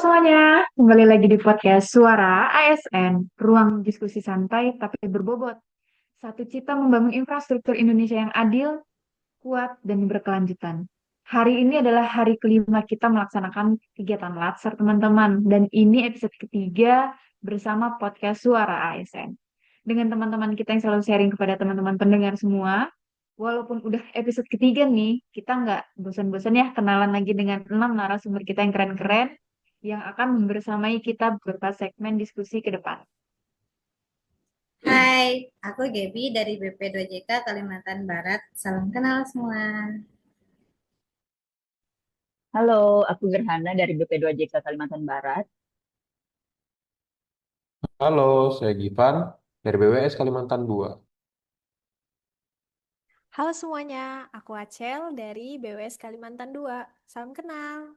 semuanya, kembali lagi di podcast Suara ASN, ruang diskusi santai tapi berbobot. Satu cita membangun infrastruktur Indonesia yang adil, kuat, dan berkelanjutan. Hari ini adalah hari kelima kita melaksanakan kegiatan Latsar, teman-teman. Dan ini episode ketiga bersama podcast Suara ASN. Dengan teman-teman kita yang selalu sharing kepada teman-teman pendengar semua, walaupun udah episode ketiga nih, kita nggak bosan-bosan ya kenalan lagi dengan 6 narasumber kita yang keren-keren yang akan membersamai kita beberapa segmen diskusi ke depan. Hai, aku Gaby dari BP2JK Kalimantan Barat. Salam kenal semua. Halo, aku Gerhana dari BP2JK Kalimantan Barat. Halo, saya Givan dari BWS Kalimantan 2. Halo semuanya, aku Acel dari BWS Kalimantan 2. Salam kenal.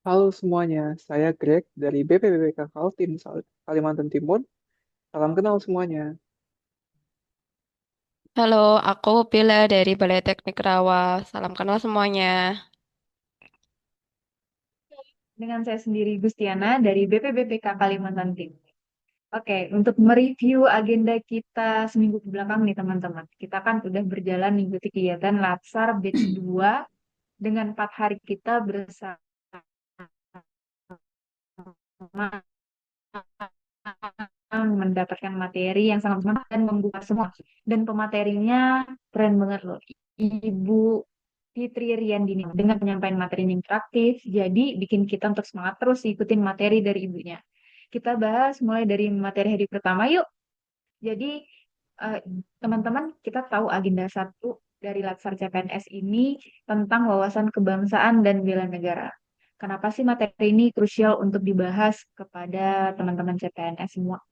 Halo semuanya, saya Greg dari BPBPK Kaltim Kalimantan Timur. Salam kenal semuanya. Halo, aku Pila dari Balai Teknik Rawa. Salam kenal semuanya. Dengan saya sendiri Gustiana dari BPBPK Kalimantan Timur. Oke, untuk mereview agenda kita seminggu ke belakang nih teman-teman. Kita kan udah berjalan mengikuti kegiatan Latsar Batch 2 dengan 4 hari kita bersama mendapatkan materi yang sangat bermanfaat dan membuka semua. Dan pematerinya keren banget loh. Ibu Fitri Riyandini dengan penyampaian materi yang interaktif, jadi bikin kita untuk semangat terus ikutin materi dari ibunya. Kita bahas mulai dari materi hari pertama yuk. Jadi eh, teman-teman kita tahu agenda satu dari Latsar CPNS ini tentang wawasan kebangsaan dan bela negara. Kenapa sih materi ini krusial untuk dibahas kepada teman-teman CPNS semua?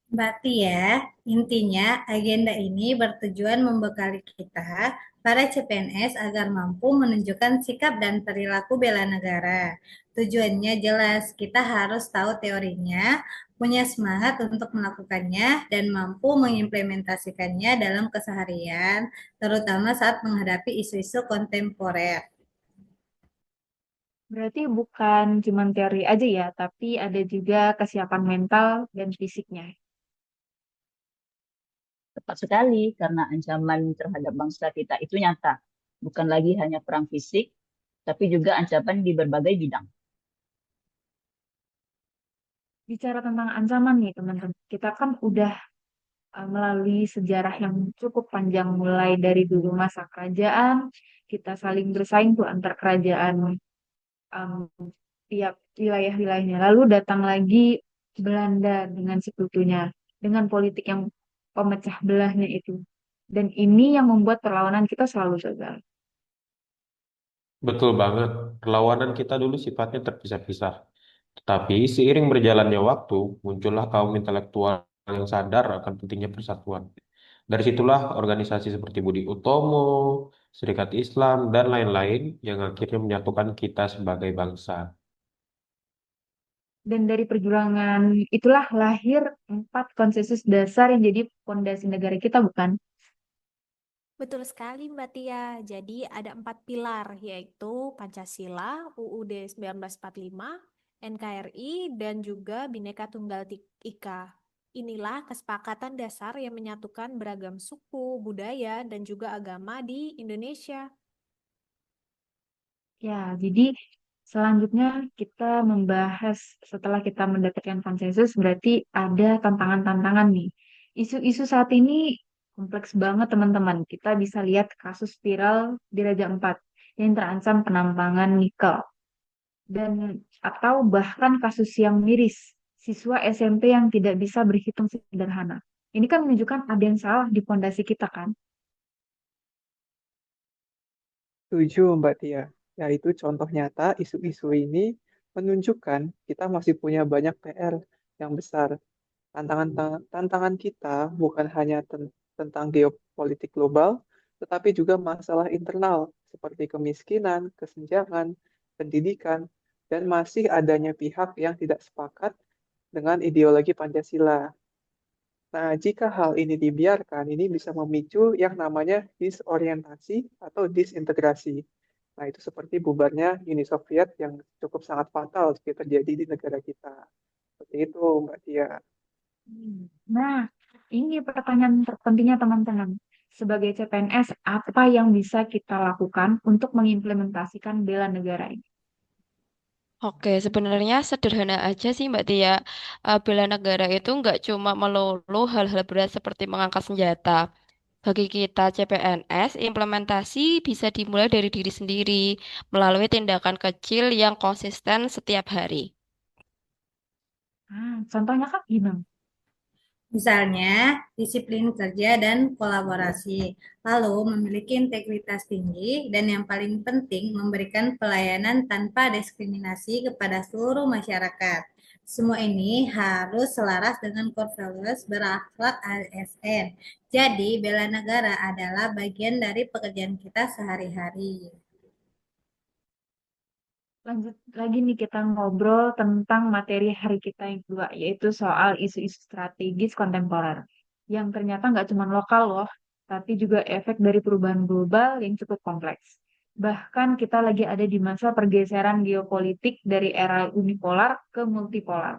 Mbak Tia, intinya agenda ini bertujuan membekali kita, para CPNS, agar mampu menunjukkan sikap dan perilaku bela negara. Tujuannya jelas, kita harus tahu teorinya, punya semangat untuk melakukannya, dan mampu mengimplementasikannya dalam keseharian, terutama saat menghadapi isu-isu kontemporer. Berarti bukan cuma teori aja ya, tapi ada juga kesiapan mental dan fisiknya. Tepat sekali, karena ancaman terhadap bangsa kita itu nyata. Bukan lagi hanya perang fisik, tapi juga ancaman di berbagai bidang. Bicara tentang ancaman nih teman-teman, kita kan udah melalui sejarah yang cukup panjang mulai dari dulu masa kerajaan, kita saling bersaing tuh antar kerajaan em, tiap wilayah-wilayahnya. Lalu datang lagi Belanda dengan sekutunya, dengan politik yang pemecah belahnya itu. Dan ini yang membuat perlawanan kita selalu gagal. Betul banget, perlawanan kita dulu sifatnya terpisah-pisah. Tetapi seiring berjalannya waktu, muncullah kaum intelektual yang sadar akan pentingnya persatuan. Dari situlah organisasi seperti Budi Utomo, Serikat Islam, dan lain-lain yang akhirnya menyatukan kita sebagai bangsa. Dan dari perjuangan itulah lahir 4 konsensus dasar yang jadi fondasi negara kita, bukan? Betul sekali Mbak Tia. Jadi ada 4 pilar, yaitu Pancasila, UUD 1945, NKRI, dan juga Bhinneka Tunggal Ika. Inilah kesepakatan dasar yang menyatukan beragam suku, budaya, dan juga agama di Indonesia. Ya, jadi selanjutnya kita membahas setelah kita mendapatkan konsensus berarti ada tantangan-tantangan nih. Isu-isu saat ini kompleks banget teman-teman. Kita bisa lihat kasus viral di Raja Empat yang terancam penambangan nikel dan atau bahkan kasus yang miris siswa SMP yang tidak bisa berhitung sederhana. Ini kan menunjukkan ada yang salah di pondasi kita kan? Setuju Mbak Tia, yaitu contoh nyata isu-isu ini menunjukkan kita masih punya banyak PR yang besar. Tantangan kita bukan hanya tentang geopolitik global, tetapi juga masalah internal seperti kemiskinan, kesenjangan, pendidikan, dan masih adanya pihak yang tidak sepakat dengan ideologi Pancasila. Nah, jika hal ini dibiarkan, ini bisa memicu yang namanya disorientasi atau disintegrasi. Nah, itu seperti bubarnya Uni Soviet yang cukup sangat fatal jika terjadi di negara kita. Seperti itu, Mbak Tia. Nah, ini pertanyaan terpentingnya teman-teman. Sebagai CPNS, apa yang bisa kita lakukan untuk mengimplementasikan bela negara ini? Oke, sebenarnya sederhana aja sih Mbak Tia. Bela negara itu nggak cuma melulu hal-hal berat seperti mengangkat senjata. Bagi kita CPNS, implementasi bisa dimulai dari diri sendiri melalui tindakan kecil yang konsisten setiap hari. Contohnya kan gimana? Misalnya, disiplin kerja dan kolaborasi, lalu memiliki integritas tinggi, dan yang paling penting, memberikan pelayanan tanpa diskriminasi kepada seluruh masyarakat. Semua ini harus selaras dengan core values berakhlak ASN. Jadi, bela negara adalah bagian dari pekerjaan kita sehari-hari. Lanjut lagi nih kita ngobrol tentang materi hari kita yang kedua, yaitu soal isu-isu strategis kontemporer. Yang ternyata nggak cuma lokal loh, tapi juga efek dari perubahan global yang cukup kompleks. Bahkan kita lagi ada di masa pergeseran geopolitik dari era unipolar ke multipolar.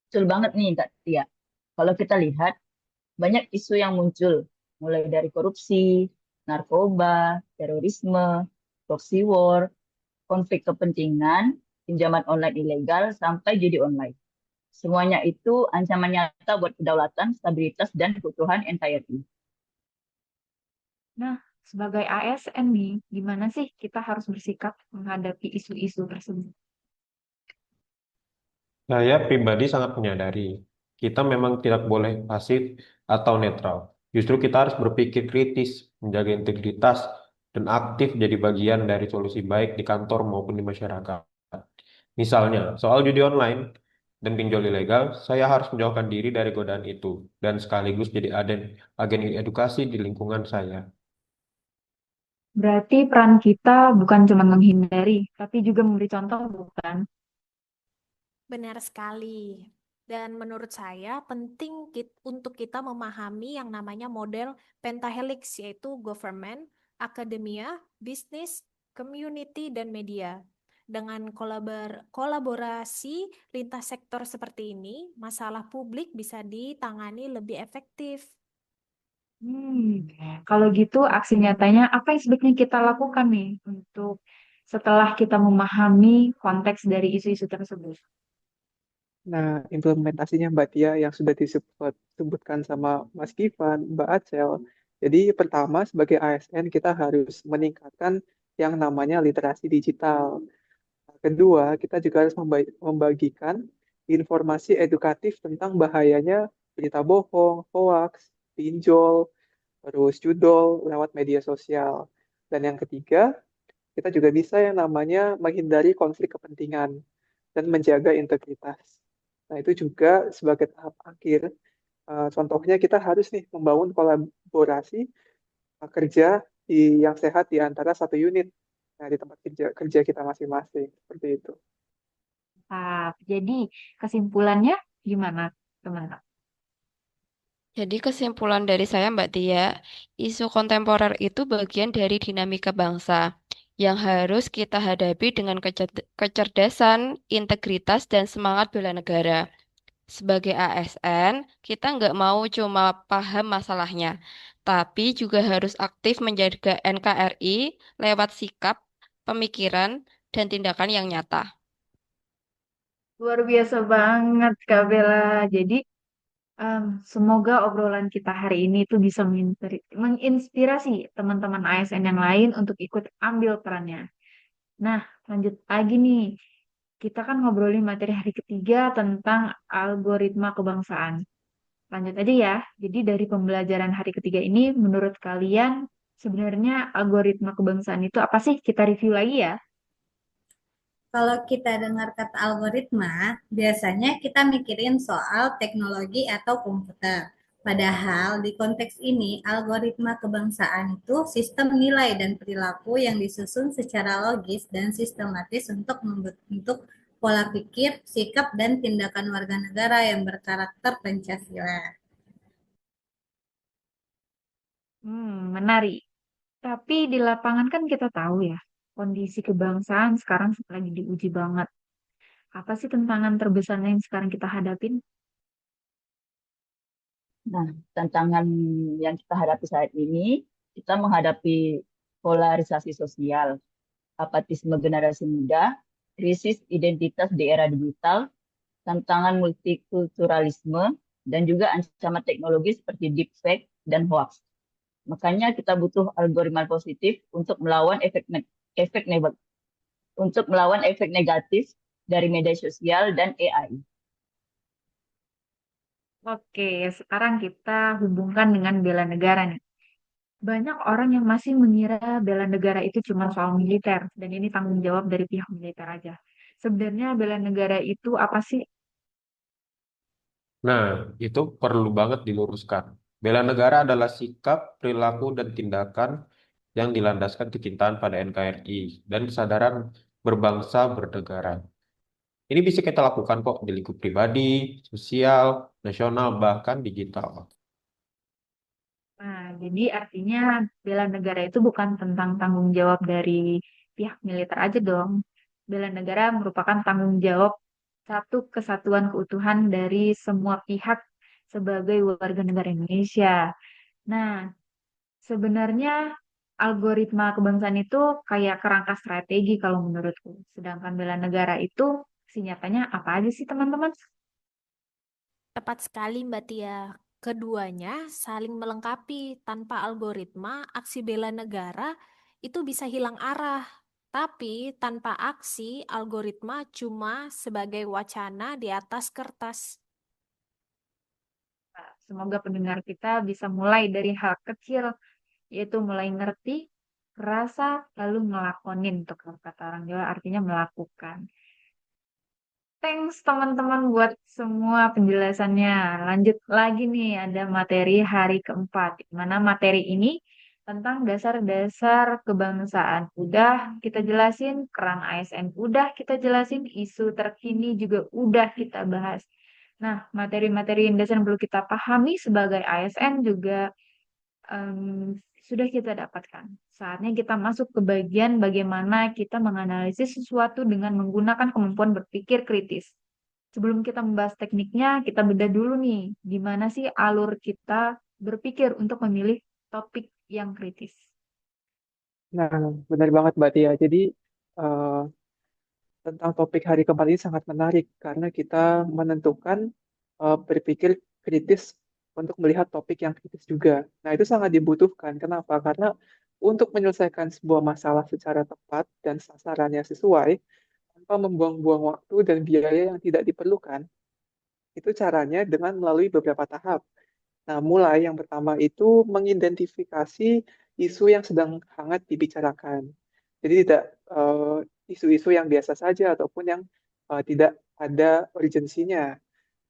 Betul banget nih Kak Tia. Kalau kita lihat, banyak isu yang muncul, mulai dari korupsi, narkoba, terorisme, proxy war, konflik kepentingan, pinjaman online ilegal, sampai judi online. Semuanya itu ancaman nyata buat kedaulatan, stabilitas, dan keutuhan NKRI. Nah, sebagai ASN nih, gimana sih kita harus bersikap menghadapi isu-isu tersebut? Saya pribadi sangat menyadari kita memang tidak boleh pasif atau netral. Justru kita harus berpikir kritis, menjaga integritas, dan aktif jadi bagian dari solusi baik di kantor maupun di masyarakat. Misalnya, soal judi online dan pinjol ilegal, saya harus menjauhkan diri dari godaan itu dan sekaligus jadi agen edukasi di lingkungan saya. Berarti peran kita bukan cuma menghindari, tapi juga memberi contoh, bukan? Benar sekali. Dan menurut saya penting untuk kita memahami yang namanya model pentahelix, yaitu government, akademia, bisnis, community, dan media. Dengan kolaborasi lintas sektor seperti ini, masalah publik bisa ditangani lebih efektif. Kalau gitu aksi nyatanya apa yang sebaiknya kita lakukan nih untuk setelah kita memahami konteks dari isu-isu tersebut? Nah, implementasinya Mbak Tia yang sudah disebutkan sama Mas Kifan, Mbak Acel. Jadi pertama sebagai ASN kita harus meningkatkan yang namanya literasi digital. Kedua, kita juga harus membagikan informasi edukatif tentang bahayanya berita bohong, hoax, pinjol, terus judol lewat media sosial. Dan yang ketiga, kita juga bisa yang namanya menghindari konflik kepentingan dan menjaga integritas. Nah, itu juga sebagai tahap akhir. Contohnya kita harus nih membangun kolaborasi kerja yang sehat di antara satu unit. Nah, di tempat kerja, kerja kita masing-masing. Seperti itu. Jadi kesimpulannya gimana, teman-teman? Jadi kesimpulan dari saya Mbak Tia, isu kontemporer itu bagian dari dinamika bangsa yang harus kita hadapi dengan kecerdasan, integritas, dan semangat bela negara. Sebagai ASN, kita nggak mau cuma paham masalahnya, tapi juga harus aktif menjaga NKRI lewat sikap, pemikiran, dan tindakan yang nyata. Luar biasa banget, Kak Bella. Jadi, semoga obrolan kita hari ini itu bisa menginspirasi teman-teman ASN yang lain untuk ikut ambil perannya. Nah, lanjut lagi nih. Kita kan ngobrolin materi hari ketiga tentang algoritma kebangsaan. Lanjut aja ya. Jadi dari pembelajaran hari ketiga ini, menurut kalian sebenarnya algoritma kebangsaan itu apa sih? Kita review lagi ya. Kalau kita dengar kata algoritma, biasanya kita mikirin soal teknologi atau komputer. Padahal di konteks ini, algoritma kebangsaan itu sistem nilai dan perilaku yang disusun secara logis dan sistematis untuk membentuk pola pikir, sikap, dan tindakan warga negara yang berkarakter Pancasila. Menarik. Tapi di lapangan kan kita tahu ya, kondisi kebangsaan sekarang lagi diuji banget. Apa sih tantangan terbesarnya yang sekarang kita hadapin? Nah, tantangan yang kita hadapi saat ini, kita menghadapi polarisasi sosial, apatisme generasi muda, krisis identitas di era digital, tantangan multikulturalisme, dan juga ancaman teknologi seperti deepfake dan hoax. Makanya kita butuh algoritma positif untuk melawan efek negatif dari media sosial dan AI. Oke, sekarang kita hubungkan dengan bela negara nih. Banyak orang yang masih mengira bela negara itu cuma soal militer, dan ini tanggung jawab dari pihak militer aja. Sebenarnya bela negara itu apa sih? Nah, itu perlu banget diluruskan. Bela negara adalah sikap, perilaku, dan tindakan yang dilandaskan kecintaan pada NKRI dan kesadaran berbangsa bernegara. Ini bisa kita lakukan kok di lingkup pribadi, sosial, nasional, bahkan digital. Nah, jadi artinya bela negara itu bukan tentang tanggung jawab dari pihak militer aja dong. Bela negara merupakan tanggung jawab satu kesatuan keutuhan dari semua pihak sebagai warga negara Indonesia. Nah, sebenarnya algoritma kebangsaan itu kayak kerangka strategi kalau menurutku. Sedangkan bela negara itu nyatanya apa aja sih teman-teman? Tepat sekali Mbak Tia. Keduanya saling melengkapi. Tanpa algoritma, aksi bela negara itu bisa hilang arah. Tapi tanpa aksi, algoritma cuma sebagai wacana di atas kertas. Semoga pendengar kita bisa mulai dari hal kecil, yaitu mulai ngerti, rasa, lalu ngelakonin. Untuk kata orang Jawa artinya melakukan. Thanks teman-teman buat semua penjelasannya. Lanjut lagi nih, ada materi hari keempat. Di mana materi ini tentang dasar-dasar kebangsaan. Udah kita jelasin, keran ASN udah kita jelasin, isu terkini juga udah kita bahas. Nah, materi-materi yang dasar yang perlu kita pahami sebagai ASN juga sudah kita dapatkan. Saatnya kita masuk ke bagian bagaimana kita menganalisis sesuatu dengan menggunakan kemampuan berpikir kritis. Sebelum kita membahas tekniknya, kita bedah dulu nih, gimana sih alur kita berpikir untuk memilih topik yang kritis. Nah, benar banget Mbak Tia. Jadi, eh, tentang topik hari keempat ini sangat menarik karena kita menentukan berpikir kritis untuk melihat topik yang kritis juga. Nah, itu sangat dibutuhkan. Kenapa? Karena untuk menyelesaikan sebuah masalah secara tepat dan sasarannya sesuai, tanpa membuang-buang waktu dan biaya yang tidak diperlukan, itu caranya dengan melalui beberapa tahap. Nah, mulai yang pertama itu mengidentifikasi isu yang sedang hangat dibicarakan. Jadi tidak isu-isu yang biasa saja ataupun yang tidak ada urgensinya.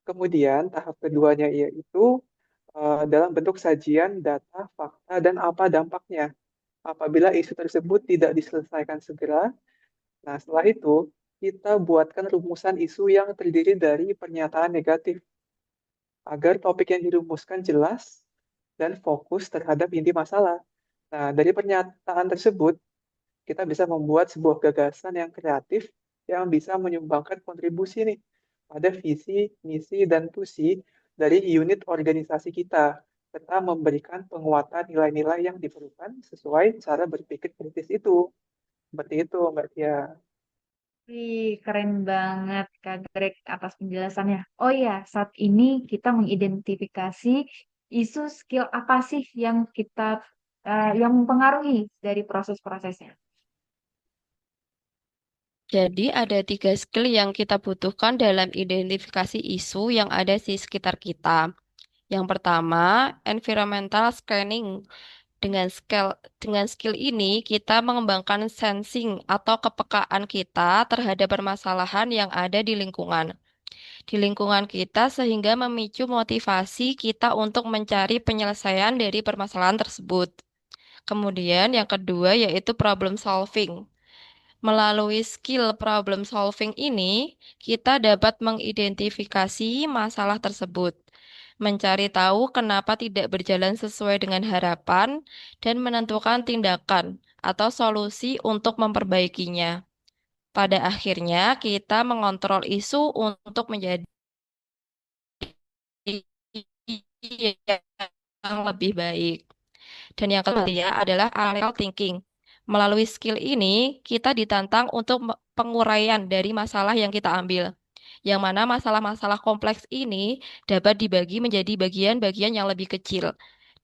Kemudian tahap keduanya yaitu dalam bentuk sajian data, fakta, dan apa dampaknya. Apabila isu tersebut tidak diselesaikan segera, nah setelah itu kita buatkan rumusan isu yang terdiri dari pernyataan negatif agar topik yang dirumuskan jelas dan fokus terhadap inti masalah. Nah, dari pernyataan tersebut, kita bisa membuat sebuah gagasan yang kreatif yang bisa menyumbangkan kontribusi nih pada visi, misi, dan tusi dari unit organisasi kita, serta memberikan penguatan nilai-nilai yang diperlukan sesuai cara berpikir kritis itu. Seperti itu, Mbak Tia. Wih, keren banget Kak Greg atas penjelasannya. Oh iya, saat ini kita mengidentifikasi isu skill apa sih yang yang mempengaruhi dari proses-prosesnya. Jadi ada 3 skill yang kita butuhkan dalam identifikasi isu yang ada di sekitar kita. Yang pertama, environmental scanning. Dengan skill ini, kita mengembangkan sensing atau kepekaan kita terhadap permasalahan yang ada di lingkungan kita sehingga memicu motivasi kita untuk mencari penyelesaian dari permasalahan tersebut. Kemudian yang kedua yaitu problem solving. Melalui skill problem solving ini, kita dapat mengidentifikasi masalah tersebut, mencari tahu kenapa tidak berjalan sesuai dengan harapan, dan menentukan tindakan atau solusi untuk memperbaikinya. Pada akhirnya, kita mengontrol isu untuk menjadi yang lebih baik. Dan yang ketiga adalah analytical thinking. Melalui skill ini, kita ditantang untuk penguraian dari masalah yang kita ambil. Yang mana masalah-masalah kompleks ini dapat dibagi menjadi bagian-bagian yang lebih kecil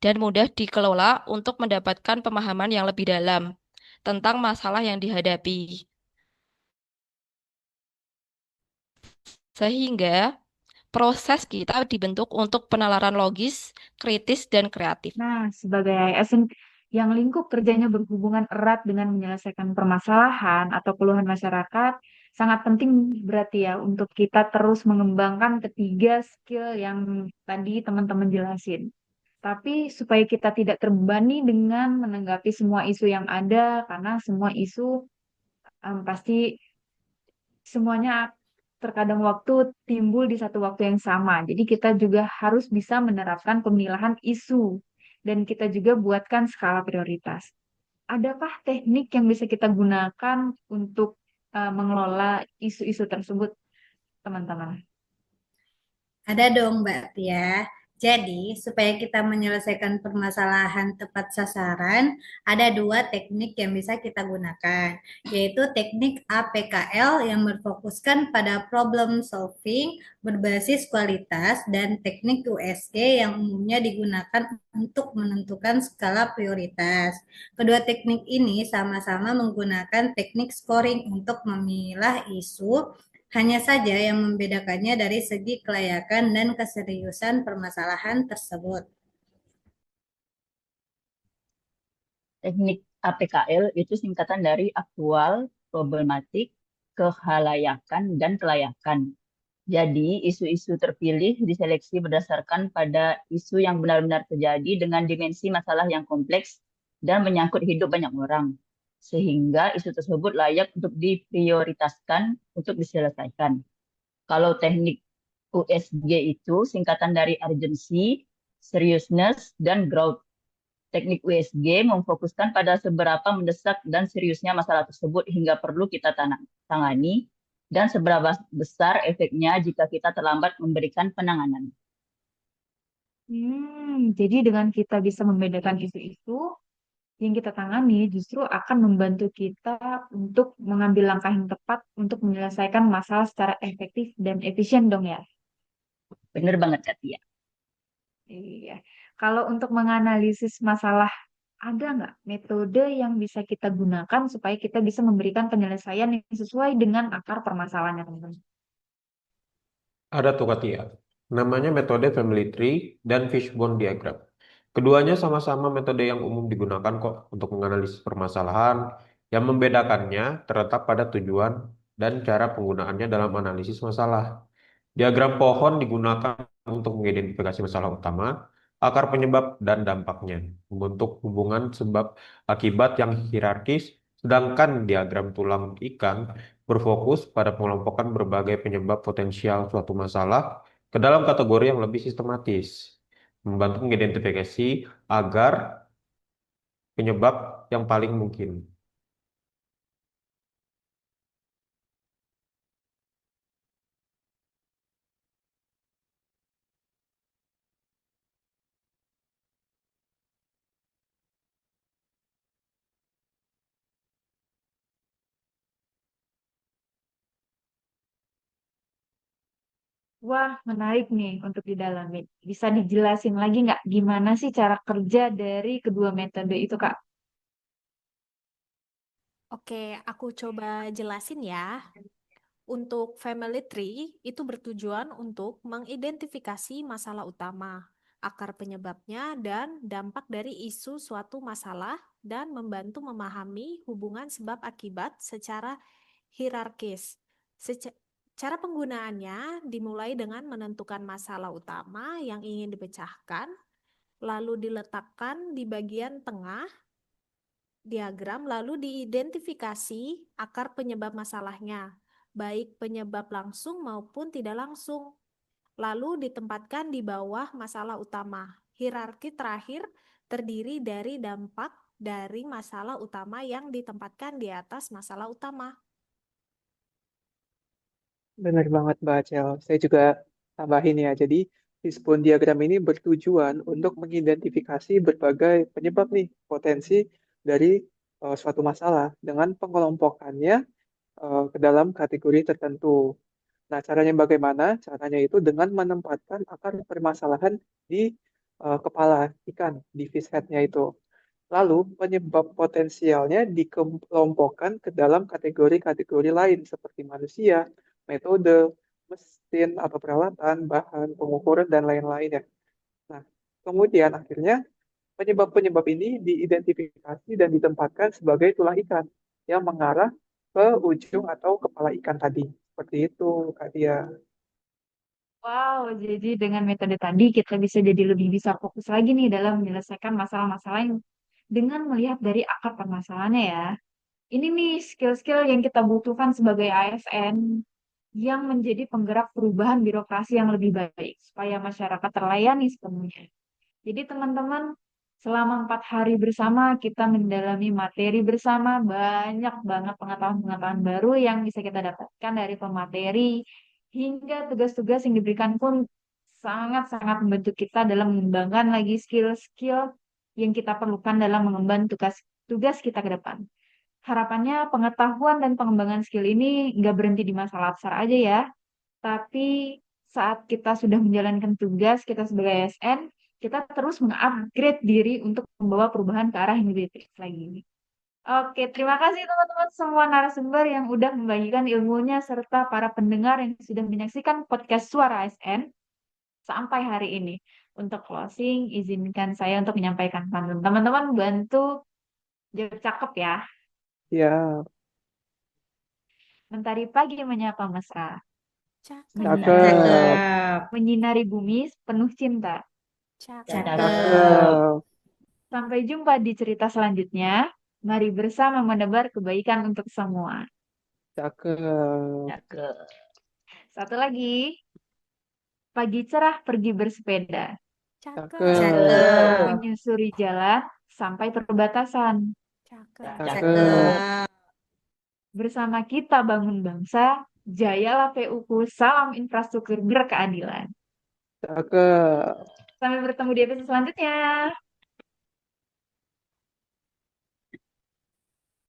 dan mudah dikelola untuk mendapatkan pemahaman yang lebih dalam tentang masalah yang dihadapi. Sehingga proses kita dibentuk untuk penalaran logis, kritis, dan kreatif. Nah, sebagai ASN yang lingkup kerjanya berhubungan erat dengan menyelesaikan permasalahan atau keluhan masyarakat, sangat penting berarti ya untuk kita terus mengembangkan ketiga skill yang tadi teman-teman jelasin. Tapi supaya kita tidak terbebani dengan menanggapi semua isu yang ada, karena semua isu pasti semuanya terkadang waktu timbul di satu waktu yang sama. Jadi kita juga harus bisa menerapkan pemilahan isu dan kita juga buatkan skala prioritas. Adakah teknik yang bisa kita gunakan untuk mengelola isu-isu tersebut, teman-teman? Ada dong, Mbak Tia. Jadi, supaya kita menyelesaikan permasalahan tepat sasaran, ada dua teknik yang bisa kita gunakan, yaitu teknik APKL yang berfokuskan pada problem solving berbasis kualitas dan teknik USG yang umumnya digunakan untuk menentukan skala prioritas. Kedua teknik ini sama-sama menggunakan teknik scoring untuk memilah isu. Hanya saja yang membedakannya dari segi kelayakan dan keseriusan permasalahan tersebut. Teknik APKL itu singkatan dari aktual, problematik, kehalayakan, dan kelayakan. Jadi, isu-isu terpilih diseleksi berdasarkan pada isu yang benar-benar terjadi dengan dimensi masalah yang kompleks dan menyangkut hidup banyak orang. Sehingga isu tersebut layak untuk diprioritaskan untuk diselesaikan. Kalau teknik USG itu singkatan dari urgency, seriousness, dan growth. Teknik USG memfokuskan pada seberapa mendesak dan seriusnya masalah tersebut hingga perlu kita tangani dan seberapa besar efeknya jika kita terlambat memberikan penanganan. Jadi dengan kita bisa membedakan isu-isu yang kita tangani justru akan membantu kita untuk mengambil langkah yang tepat untuk menyelesaikan masalah secara efektif dan efisien dong ya. Bener banget, Kak Tia. Iya. Kalau untuk menganalisis masalah, ada nggak metode yang bisa kita gunakan supaya kita bisa memberikan penyelesaian yang sesuai dengan akar permasalahannya, teman-teman? Ada tuh Katia. Namanya metode family tree dan fishbone diagram. Keduanya sama-sama metode yang umum digunakan kok untuk menganalisis permasalahan. Yang membedakannya terletak pada tujuan dan cara penggunaannya dalam analisis masalah. Diagram pohon digunakan untuk mengidentifikasi masalah utama, akar penyebab dan dampaknya, membentuk hubungan sebab akibat yang hierarkis, sedangkan diagram tulang ikan berfokus pada pengelompokan berbagai penyebab potensial suatu masalah ke dalam kategori yang lebih sistematis, membantu mengidentifikasi agar penyebab yang paling mungkin. Wah, menarik nih untuk didalami. Bisa dijelasin lagi nggak gimana sih cara kerja dari kedua metode itu, Kak? Oke, aku coba jelasin ya. Untuk family tree itu bertujuan untuk mengidentifikasi masalah utama, akar penyebabnya, dan dampak dari isu suatu masalah, dan membantu memahami hubungan sebab akibat secara hierarkis. Cara penggunaannya dimulai dengan menentukan masalah utama yang ingin dipecahkan, lalu diletakkan di bagian tengah diagram, lalu diidentifikasi akar penyebab masalahnya, baik penyebab langsung maupun tidak langsung. lalu ditempatkan di bawah masalah utama. Hierarki terakhir terdiri dari dampak dari masalah utama yang ditempatkan di atas masalah utama. Benar banget Mbak Acel. Saya juga tambahin ya. Jadi, Fishbone diagram ini bertujuan untuk mengidentifikasi berbagai penyebab nih potensi dari suatu masalah dengan pengelompokannya ke dalam kategori tertentu. Nah, caranya bagaimana? Caranya itu dengan menempatkan akar permasalahan di kepala ikan, di fish head-nya itu. Lalu, penyebab potensialnya dikelompokkan ke dalam kategori-kategori lain seperti manusia, metode, mesin atau peralatan, bahan, pengukuran, dan lain-lain ya. Nah, kemudian akhirnya penyebab-penyebab ini diidentifikasi dan ditempatkan sebagai tulang ikan yang mengarah ke ujung atau kepala ikan tadi. Seperti itu, Kak Dia. Wow, jadi dengan metode tadi kita bisa fokus lagi nih dalam menyelesaikan masalah-masalah yang dengan melihat dari akar permasalahannya ya. Ini nih skill-skill yang kita butuhkan sebagai ASN yang menjadi penggerak perubahan birokrasi yang lebih baik supaya masyarakat terlayani sepenuhnya. Jadi teman-teman, selama 4 hari bersama kita mendalami materi bersama, banyak banget pengetahuan-pengetahuan baru yang bisa kita dapatkan dari pemateri, hingga tugas-tugas yang diberikan pun sangat-sangat membantu kita dalam mengembangkan lagi skill-skill yang kita perlukan dalam mengemban tugas kita ke depan. Harapannya pengetahuan dan pengembangan skill ini nggak berhenti di masa latsar aja ya, tapi saat kita sudah menjalankan tugas kita sebagai ASN, kita terus mengupgrade diri untuk membawa perubahan ke arah yang lebih baik lagi. Oke, terima kasih teman-teman semua narasumber yang udah membagikan ilmunya serta para pendengar yang sudah menyaksikan podcast Suara ASN sampai hari ini. Untuk closing, izinkan saya untuk menyampaikan pantun. Teman-teman bantu jawab cakep ya. Ya, Mentari pagi menyapa mesra, Cakep. cakep. Cakep. menyinari bumi penuh cinta. Cakep. Cakep. Sampai jumpa di cerita selanjutnya. Mari bersama menebar kebaikan untuk semua. Cakep. Cakep. Satu lagi, pagi cerah pergi bersepeda, Cakep. Cakep. menyusuri jalan sampai perbatasan. Cakep. Cakep. Bersama kita bangun bangsa, jayalah PU-ku, salam infrastruktur berkeadilan. Cakep. Sampai bertemu di episode selanjutnya.